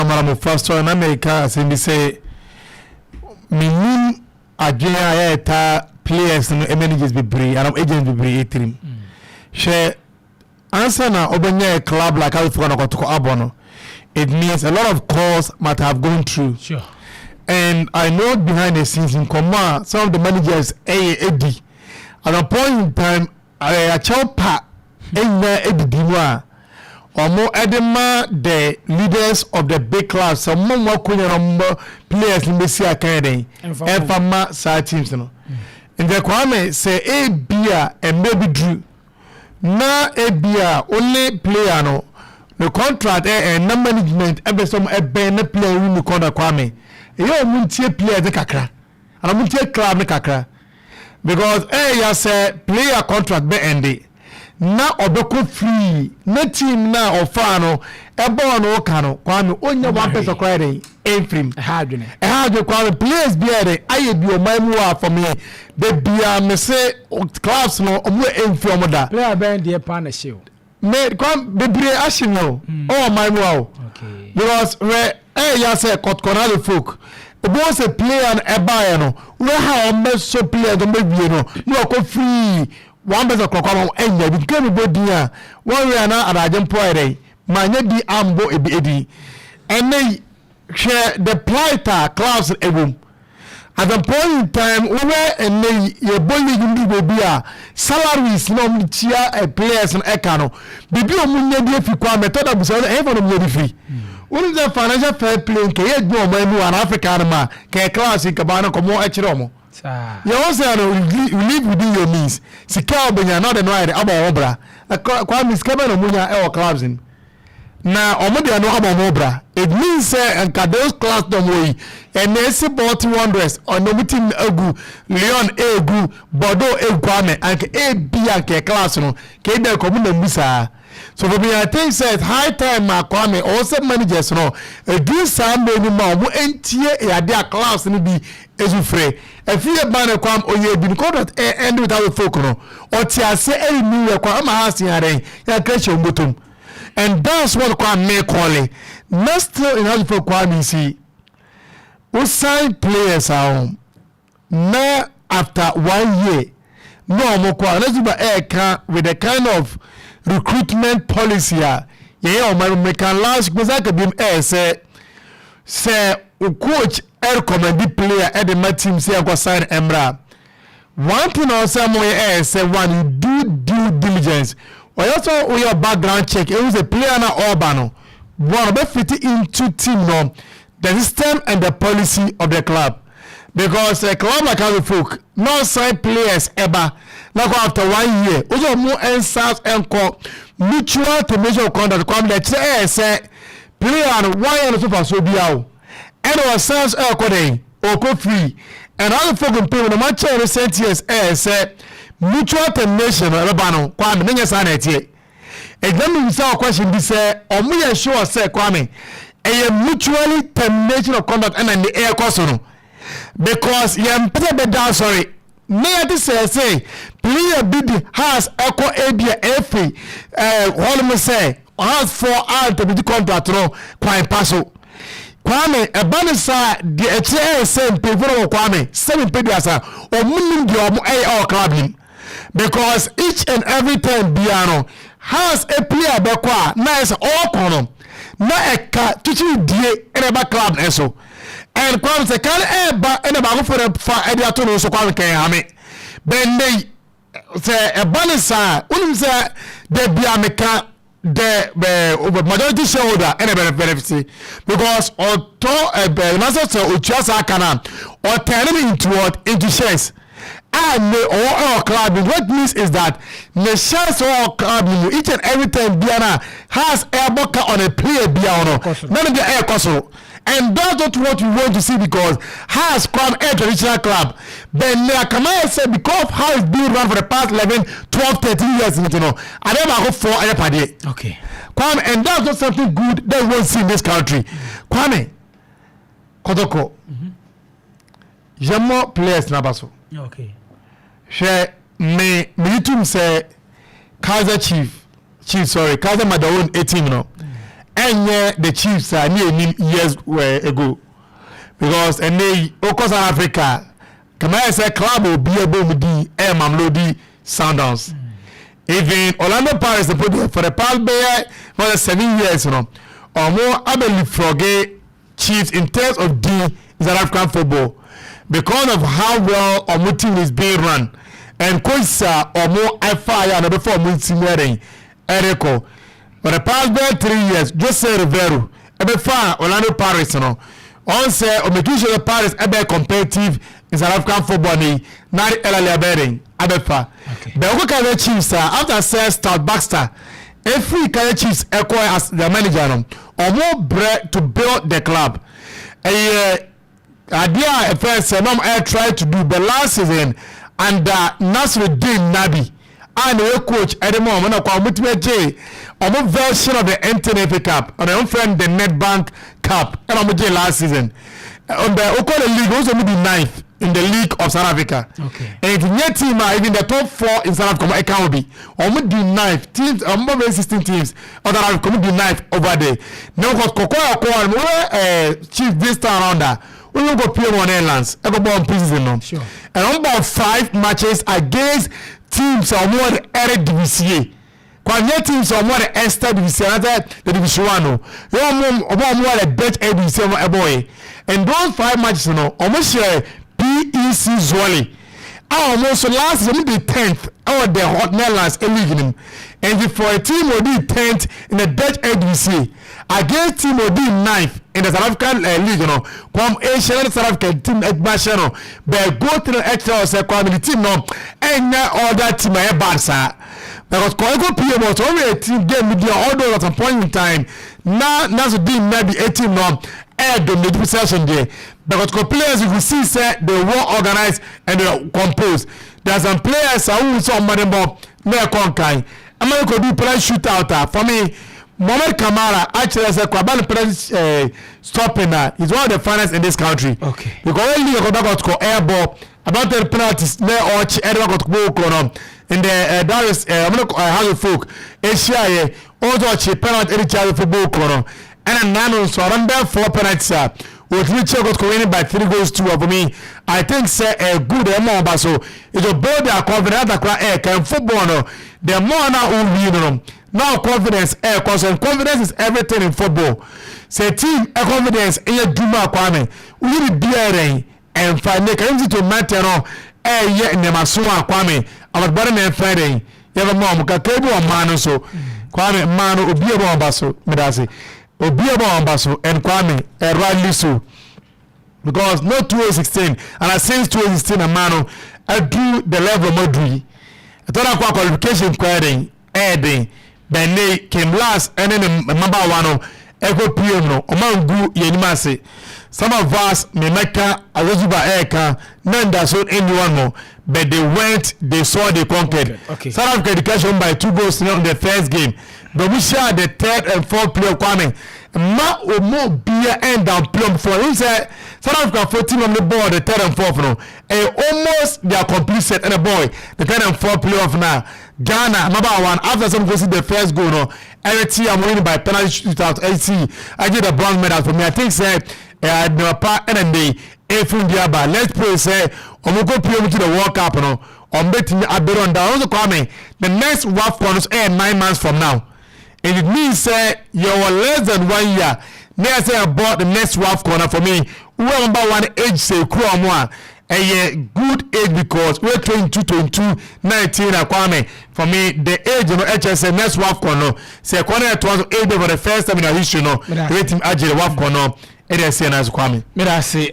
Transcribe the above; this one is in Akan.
Madam First in America, as in say, Adrian players and managers be brave, and agents be brave. Share answer now. Open a club like California Kotoko Abono. It means a lot of calls might have gone through. Sure. And I know behind the scenes in command, some of the managers, Eddie, at a point in time, I chop pat, Eddie Diwa, or more Edema, the leaders of the big clubs, some more players in the Sia Canada, and from side teams. And the Kwame say, a beer and maybe Drew. Na a beer, only player, no, the contract and no management, ever some a banner player in the corner Kwame. You muntie player de kakra and muntie club ne kakra because ya say player contract be end na obeko free na team na ofa no e ball no ka no kwame onya one person cry dey enfrim ehadwe kwame players be there aye bi o man mu for me the bia me say clubs no omo enfrim omo da player band dey partnership me kwame bebre ashino oh my wow okay because ya say Kotoko folk was a player and a buyer no we have so player the maybe no go free one better clock on end we can be dia one we are now at agent poire manya di ambo ebi and they share the plighter class ebum at the point in time we were and they your boy you be salaries no tia players and ekano bibi omunye di fi kwa method abusa e for no free when the financial fair play ke ye do mo enu an Africa ma ke class in kabana komo e kire omo you also live within your means sika obenya not the right aba obra kwa miskaba no munya e clubs in na omo de no aba obra it means say and those class don we and ese bought wonders on no team egu Leon egu Bordeaux egu and e bia ke class no ke de komo na musa. So for me, I think it's high time Kwame also managers no do some many more who entie a their class ni be ezufre. If you ban Kwame oye bin contract end without folk no or tia say any new Kwame has yare ya creation bottom. And that's what Kwame call it. Not still in how for Kwame see we sign players home. Now after 1 year no more Kwame let's do with the kind of recruitment policy yeah my can last because I can be say coach recommend player at the team say go sign Emra one thing also more say one you do due diligence or also your background check it was a player na Urbano one be fit into team no the system and the policy of the club because a club like our folk no sign players ever like after 1 year also more answers and call mutual to measure contract come the say player and why and so far so be out and our sales are coding or free and other folk pay the match recent years say mutual termination Rabano kwame nenya sana tie examine himself question be say omo sure say kwame a mutually termination of contract and the air cost no because you better down sorry me to say player bid has echo abia every all me say has 4 hours to be the contract no quite passo kwame e banisa the say pay for kwame 7 pay asa o munnim the o club him because each and every time biano has a player be kwa nice all kono na eka tuchi die ereba club eso and kwam se kan eba ene ba go for fa edi ato no so kwam kan ame ben dey se e balisa unim se de bia meka the majority shareholder ene benefit because auto master so ochiasa kana or turn into shares and all club what means is that the shares all club each and every time biana has air boka on a player biano none of the air coso. And that's not what you want to see because has come a traditional club. But Kamaya said because of how it's been run for the past 11, 12, 13 years, you know, I never go for a party. Okay. Kwame, and that's not something good that we won't see in this country. Kwame, Kotoko, Jamo players Nabaso. Okay. Share me say Kaizer Chiefs, Kaizer Madawan 18, no. the Chiefs are near years ago because and they South Africa come I say club will be able to do Mamlodi Sundowns. Even Orlando Pirates they put for the past for the 7 years, or more able forget Chiefs in terms of the South African football because of how well our team is being run. And Kaizer or more fire and before multi-meeting Eriko. For the past 3 years, Jose Rivero, far Orlando Pirates, on say or making sure the Pirates are competitive in South African football, not Elalia Abefa. The Kaizer Chiefs after Sir Stout Baxter, every Kaizer Chiefs acquire as the manager or more bread to build the club. Idea first I tried to do the last season under Nasruddin Nabi and the coach at the moment on a version of the NTNFA Cup on my own friend the Nedbank Cup and on last season on the Okola League also maybe 9th in the League of South Africa. Okay. And your team are even the top 4 in South Africa account be almost do 9th teams more 16 teams on South Africa do 9th over there. Now because Kotoko Chief this time around that we will go play on airlines. I go born preseason no. Sure. And on about 5 matches against teams or more Eredivisie. Kwanye teams or more Esther Division the Division 1 no. You more the Dutch Eredivisie boy. And those 5 matches no almost share PEC Zwali. Almost last season the 10th out the Hot Netherlands league. And for a team will be 10th in the Dutch Eredivisie against team will be 9th in the South African league, come Asian South African team at Bashano, but go to the extra the team and all that team are bad, sir. Because Kotoko PA was only a team game with all those at a point in time. Now, Nasruddin maybe 18 the possession there. Because players you can see say they were organized and they composed. There are some players who saw Madiba near Konkai. America do play shootout for me. Mohamed Kamara actually as a Kwabal play stopping that. He's one of the finest in this country. Okay. Because only you got to air ball about the penalties there or Edward got goal in the Darius Harry Folk Asia also penalty any child football corner. And Nano so around 4 penalties with Richard got winning by 3 goals to for me. I think say a good more so it will build their confidence that can football no. The more now who win now confidence because confidence is everything in football. Say team confidence in your Duma Kwame. We need bearing and find the currency to matter no yet in the Masuma Kwame. Our brother and Friday. You have a mom Kakebu or Manu so Kwame Manu Obiabo Ambaso Medasi. Obiabo Ambaso and Kwame rightly so. Because no 2016 and since 2016 a Manu I do the level of Modri. I thought I qualification querying adding then they came last and then the number 1 Echo PM no Omangu Yenimase. Some of us may make a Azuba Eka, none that so anyone more, but they went, they saw, they conquered. Okay. South Africa education by 2 goals in the first game. But we share the 3rd and 4th player coming. Ma or more beer and down plum for him said South Africa 14 on the board, the 3rd and 4th no. And almost they are complete set and a boy, the 3rd and 4th playoff now. Ghana, number 1, after some goals the first goal no. Every I'm winning by penalty shootout. I get a bronze medal for me. I think say no part and they from the let's pray say Omugo PM to the World Cup no. On betting Aberon down also coming. The next WAFCON is 9 months from now. And it means say you are less than 1 year. Never say about the next WAFCON for me. We are number 1 age say crew more. A good age because we're 22, 19 Kwame. For me, the age of HSN next WAFCON no. Say Kwame it was age for the first time in our history no. Rating Ajay WAFCON no. It is seen as Kwame. Mirasi,